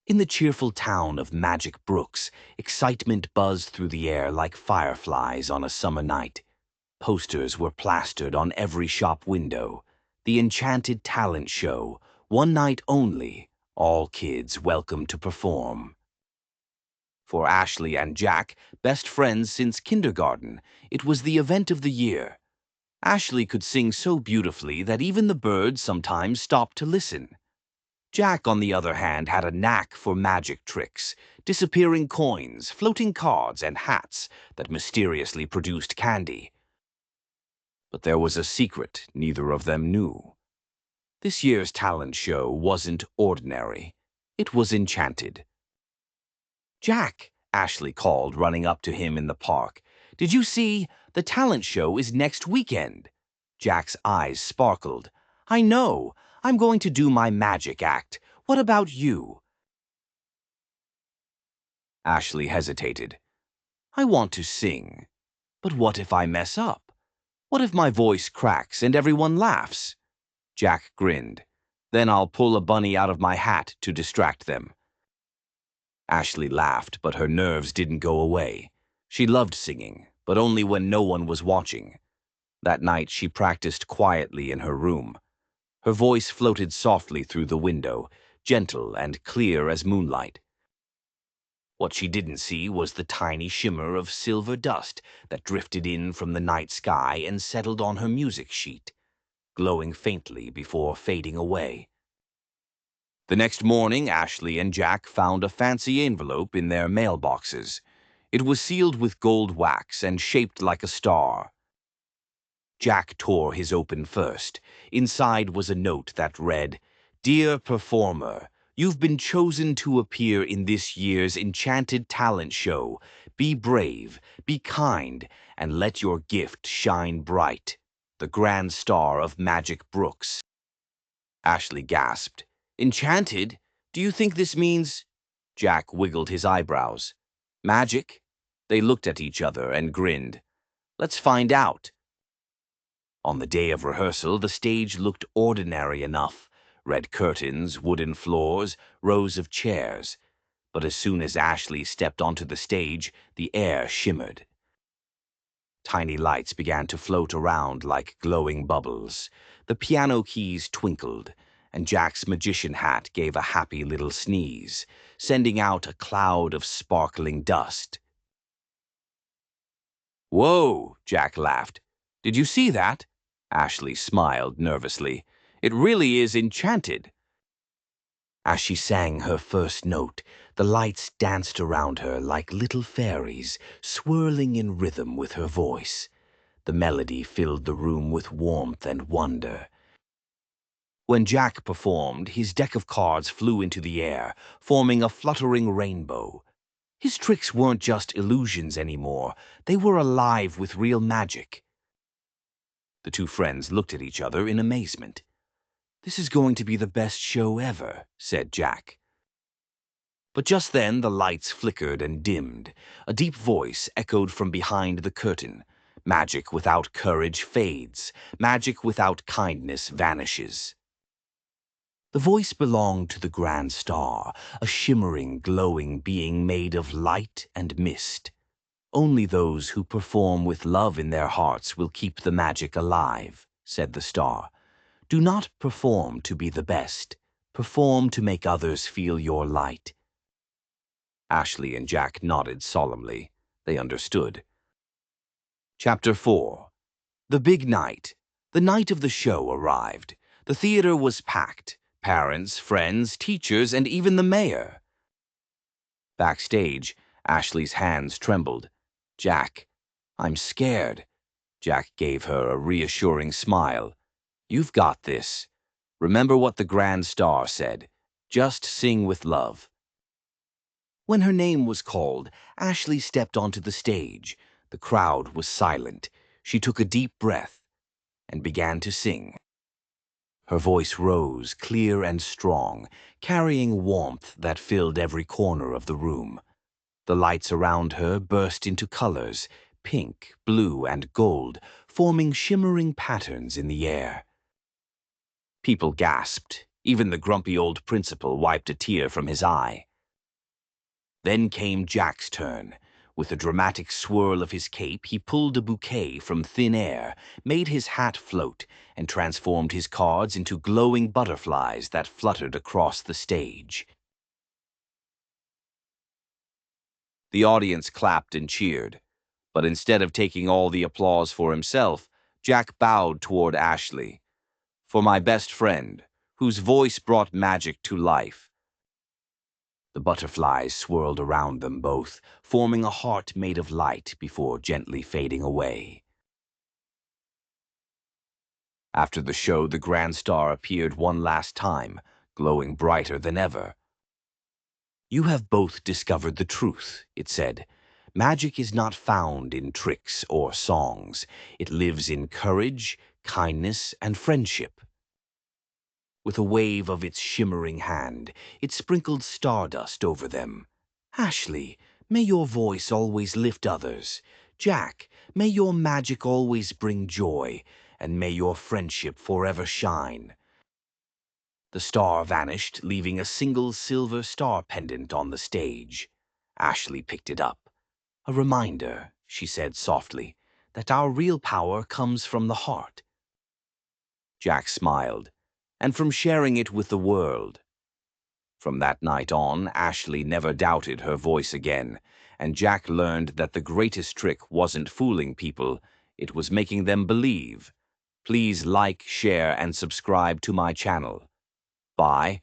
In the cheerful town of Magic Brooks, excitement buzzed through the air like fireflies on a summer night. Posters were plastered on every shop window. The Enchanted Talent Show, one night only, all kids welcome to perform. For Ashley and Jack, best friends since kindergarten, it was the event of the year. Ashley could sing so beautifully that even the birds sometimes stopped to listen. Jack, on the other hand, had a knack for magic tricks, disappearing coins, floating cards, and hats that mysteriously produced candy. But there was a secret neither of them knew. This year's talent show wasn't ordinary. It was enchanted. "Jack," Ashley called, running up to him in the park. "Did you see? The talent show is next weekend." Jack's eyes sparkled. "I know. I'm going to do my magic act. What about you?" Ashley hesitated. "I want to sing. But what if I mess up? What if my voice cracks and everyone laughs?" Jack grinned. "Then I'll pull a bunny out of my hat to distract them." Ashley laughed, but her nerves didn't go away. She loved singing, but only when no one was watching. That night she practiced quietly in her room. Her voice floated softly through the window, gentle and clear as moonlight. What she didn't see was the tiny shimmer of silver dust that drifted in from the night sky and settled on her music sheet, glowing faintly before fading away. The next morning, Ashley and Jack found a fancy envelope in their mailboxes. It was sealed with gold wax and shaped like a star. Jack tore his open first. Inside was a note that read, "Dear performer, you've been chosen to appear in this year's Enchanted Talent Show. Be brave, be kind, and let your gift shine bright. The Grand Star of Magic Brooks." Ashley gasped. "Enchanted? Do you think this means—" Jack wiggled his eyebrows. "Magic?" They looked at each other and grinned. "Let's find out." On the day of rehearsal, the stage looked ordinary enough. Red curtains, wooden floors, rows of chairs. But as soon as Ashley stepped onto the stage, the air shimmered. Tiny lights began to float around like glowing bubbles. The piano keys twinkled, and Jack's magician hat gave a happy little sneeze, sending out a cloud of sparkling dust. "Whoa!" Jack laughed. "Did you see that?" Ashley smiled nervously. "It really is enchanted." As she sang her first note, the lights danced around her like little fairies, swirling in rhythm with her voice. The melody filled the room with warmth and wonder. When Jack performed, his deck of cards flew into the air, forming a fluttering rainbow. His tricks weren't just illusions anymore. They were alive with real magic. The two friends looked at each other in amazement. "This is going to be the best show ever," said Jack. But just then the lights flickered and dimmed. A deep voice echoed from behind the curtain. "Magic without courage fades. Magic without kindness vanishes." The voice belonged to the Grand Star, a shimmering, glowing being made of light and mist. "Only those who perform with love in their hearts will keep the magic alive," said the star. "Do not perform to be the best. Perform to make others feel your light." Ashley and Jack nodded solemnly. They understood. Chapter 4. The big night. The night of the show arrived. The theater was packed. Parents, friends, teachers, and even the mayor. Backstage, Ashley's hands trembled. "Jack, I'm scared." Jack gave her a reassuring smile. "You've got this. Remember what the Grand Star said. Just sing with love." When her name was called, Ashley stepped onto the stage. The crowd was silent. She took a deep breath and began to sing. Her voice rose, clear and strong, carrying warmth that filled every corner of the room. The lights around her burst into colors, pink, blue, and gold, forming shimmering patterns in the air. People gasped. Even the grumpy old principal wiped a tear from his eye. Then came Jack's turn. With a dramatic swirl of his cape, he pulled a bouquet from thin air, made his hat float, and transformed his cards into glowing butterflies that fluttered across the stage. The audience clapped and cheered, but instead of taking all the applause for himself, Jack bowed toward Ashley. For my best friend, whose voice brought magic to life. The butterflies swirled around them both, forming a heart made of light before gently fading away. After the show, the grand star appeared one last time, glowing brighter than ever. "You have both discovered the truth," it said. "Magic is not found in tricks or songs. It lives in courage, kindness, and friendship." With a wave of its shimmering hand, it sprinkled stardust over them. "Ashley, may your voice always lift others. Jack, may your magic always bring joy, and may your friendship forever shine." The star vanished, leaving a single silver star pendant on the stage. Ashley picked it up. "A reminder," she said softly, "that our real power comes from the heart." Jack smiled, "and from sharing it with the world." From that night on, Ashley never doubted her voice again, and Jack learned that the greatest trick wasn't fooling people, it was making them believe. Please like, share, and subscribe to my channel. Bye.